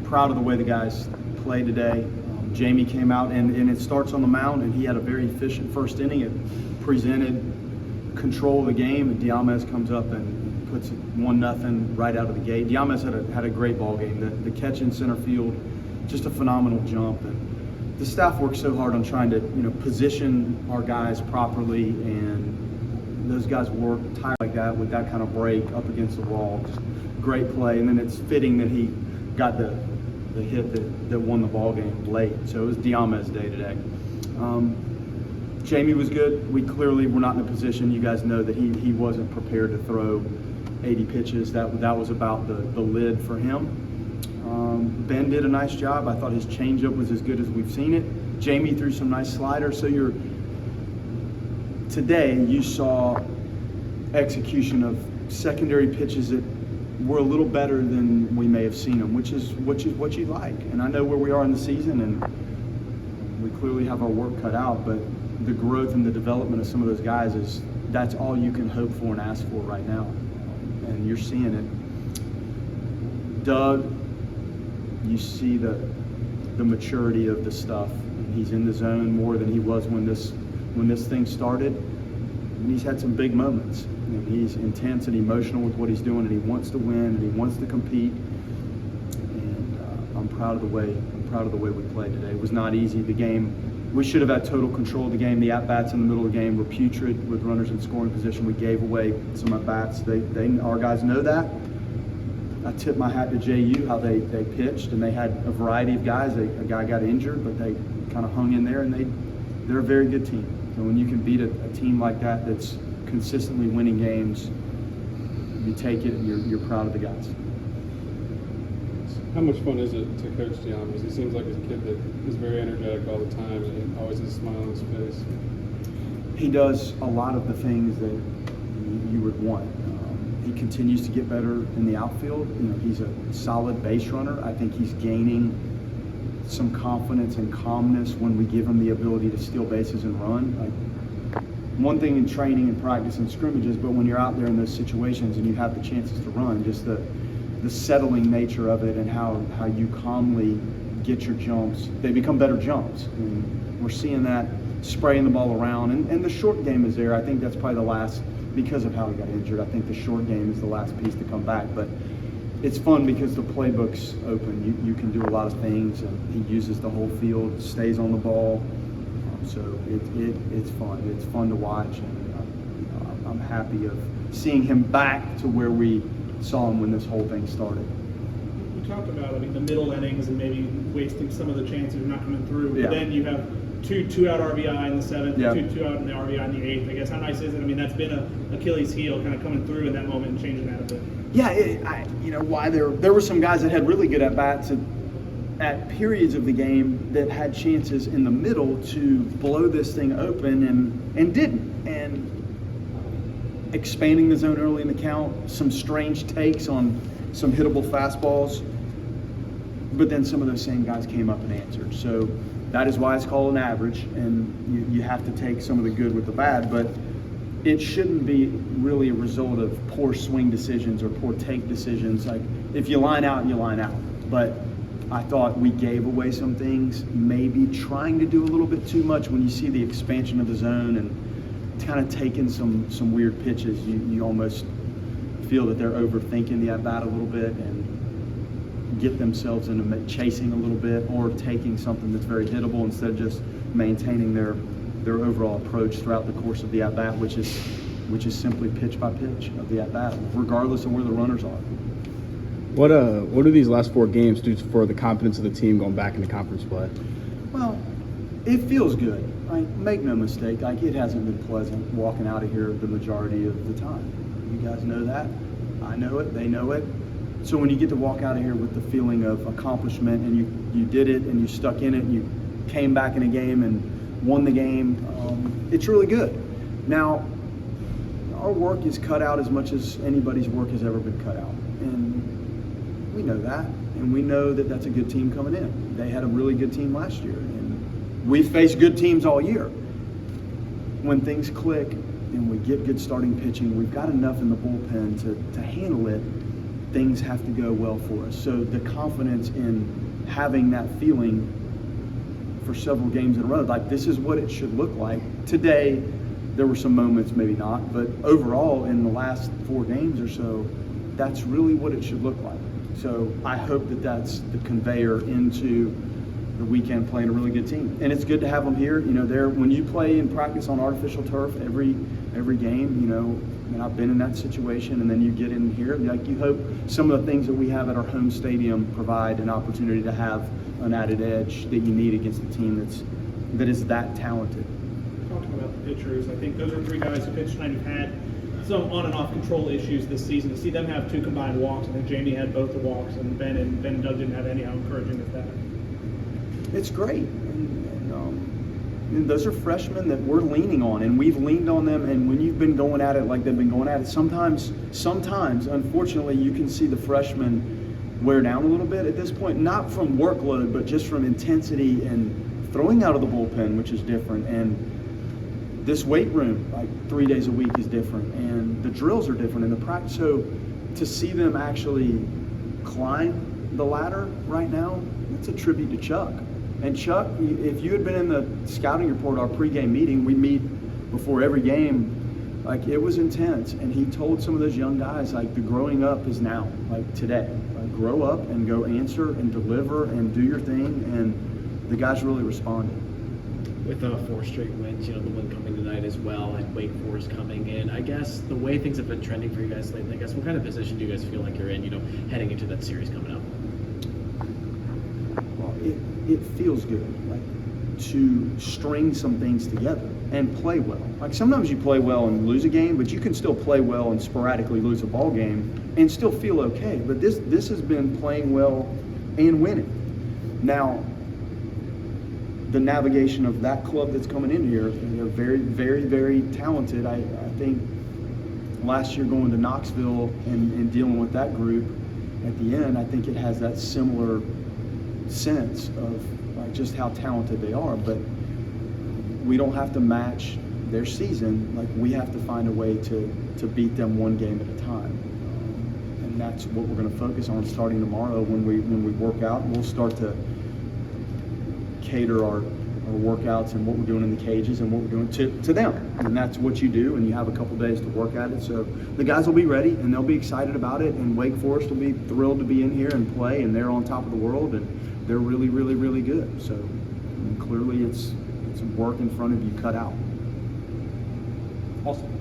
proud of the way the guys played today. Jamie came out, and it starts on the mound, and he had a very efficient first inning. It presented control of the game, and Diamez comes up and puts it 1-0 right out of the gate. Diamez had a great ball game. The catch in center field, just a phenomenal jump. And the staff worked so hard on trying to position our guys properly, and those guys worked tight like that with that kind of break up against the wall. Just great play, and then it's fitting that he got the hit that won the ball game late. So it was Diamez's day today. Jamie was good. We clearly were not in a position. You guys know that he wasn't prepared to throw 80 pitches. That was about the lid for him. Ben did a nice job. I thought his changeup was as good as we've seen it. Jamie threw some nice sliders. So today you saw execution of secondary pitches that were a little better than we may have seen them, which is what you like. And I know where we are in the season, and we clearly have our work cut out, but the growth and the development of some of those guys that's all you can hope for and ask for right now. And you're seeing it. Doug, you see the maturity of the stuff. He's in the zone more than he was when this thing started. And he's had some big moments. He's intense and emotional with what he's doing, and he wants to win and he wants to compete. And I'm proud of the way we played today. It was not easy. The game, we should have had total control of the game. The at-bats in the middle of the game were putrid with runners in scoring position. We gave away some at-bats. Our guys know that. I tip my hat to JU how they pitched, and they had a variety of guys. A guy got injured, but they kind of hung in there, and they're a very good team. So when you can beat a team like that that's consistently winning games, you take it and you're proud of the guys. How much fun is it to coach Diamez? He seems like a kid that is very energetic all the time and always has a smile on his face. He does a lot of the things that you would want. He continues to get better in the outfield. He's a solid base runner. I think he's gaining some confidence and calmness when we give him the ability to steal bases and run. One thing in training and practice and scrimmages, but when you're out there in those situations and you have the chances to run, just the settling nature of it and how you calmly get your jumps, they become better jumps. And we're seeing that spraying the ball around, and the short game is there. I think that's probably the last, because of how he got injured, I think the short game is the last piece to come back. But it's fun because the playbook's open. You can do a lot of things, and he uses the whole field, stays on the ball. So it's fun. It's fun to watch, and I'm happy of seeing him back to where we saw him when this whole thing started. You talked about, the middle innings and maybe wasting some of the chances of not coming through. Yeah. But then you have two out RBI in the seventh, yeah. two out in the RBI in the eighth. I guess how nice is it? That's been a Achilles heel, kind of coming through in that moment and changing that a bit. Yeah, why there were some guys that had really good at bats at periods of the game that had chances in the middle to blow this thing open and didn't. And expanding the zone early in the count, some strange takes on some hittable fastballs, but then some of those same guys came up and answered. So that is why it's called an average, and you have to take some of the good with the bad, but it shouldn't be really a result of poor swing decisions or poor take decisions. Like, if you line out, you line out. But I thought we gave away some things, maybe trying to do a little bit too much when you see the expansion of the zone and kind of taking some weird pitches. You almost feel that they're overthinking the at-bat a little bit and get themselves into chasing a little bit or taking something that's very hittable instead of just maintaining their overall approach throughout the course of the at-bat, which is simply pitch by pitch of the at-bat, regardless of where the runners are. What do these last 4 games do for the confidence of the team going back into conference play? Well, it feels good. Make no mistake, it hasn't been pleasant walking out of here the majority of the time. You guys know that. I know it. They know it. So when you get to walk out of here with the feeling of accomplishment and you did it and you stuck in it and you came back in a game and won the game, it's really good. Now, our work is cut out as much as anybody's work has ever been cut out. And we know that. And we know that that's a good team coming in. They had a really good team last year. And we've faced good teams all year. When things click and we get good starting pitching, we've got enough in the bullpen to handle it. things have to go well for us. So the confidence in having that feeling for several games in a row, like this is what it should look like. Today, there were some moments, maybe not, but overall in the last 4 games or so, that's really what it should look like. So I hope that that's the conveyor into the weekend playing a really good team. And it's good to have them here. You know, when you play and practice on artificial turf every game, you know, and I've been in that situation, and then you get in here, like you hope some of the things that we have at our home stadium provide an opportunity to have an added edge that you need against a team that is that talented. Talking about the pitchers, I think those are 3 guys who pitched tonight who've had some on and off control issues this season. To see them have 2 combined walks, I think Jamie had both the walks, and Ben and Doug didn't have any. How encouraging is that? It's great. And those are freshmen that we're leaning on, and we've leaned on them. And when you've been going at it like they've been going at it, sometimes, unfortunately, you can see the freshmen wear down a little bit at this point, not from workload, but just from intensity and throwing out of the bullpen, which is different. And this weight room, like 3 days a week, is different, and the drills are different, and the practice. So to see them actually climb the ladder right now, it's a tribute to Chuck. And Chuck, if you had been in the scouting report, our pregame meeting, we meet before every game, like it was intense. And he told some of those young guys, like the growing up is now, like today. Like, grow up and go answer and deliver and do your thing. And the guys really responded. With 4 straight wins, you know, the win coming tonight as well, and Wake Forest coming in. I guess the way things have been trending for you guys lately, I guess what kind of position do you guys feel like you're in, you know, heading into that series coming up? Well, it feels good, like to string some things together and play well. Like sometimes you play well and lose a game, but you can still play well and sporadically lose a ball game and still feel okay. But this has been playing well and winning. Now, the navigation of that club that's coming in here, they're very, very, very talented. I think last year going to Knoxville and dealing with that group at the end, I think it has that similar sense of like just how talented they are. But we don't have to match their season. Like we have to find a way to beat them 1 game at a time. And that's what we're going to focus on starting tomorrow when we work out. We'll start to cater our workouts and what we're doing in the cages and what we're doing to them. And that's what you do, and you have a couple days to work at it. So the guys will be ready, and they'll be excited about it, and Wake Forest will be thrilled to be in here and play, and they're on top of the world, and they're really, really, really good. So clearly it's work in front of you cut out. Awesome.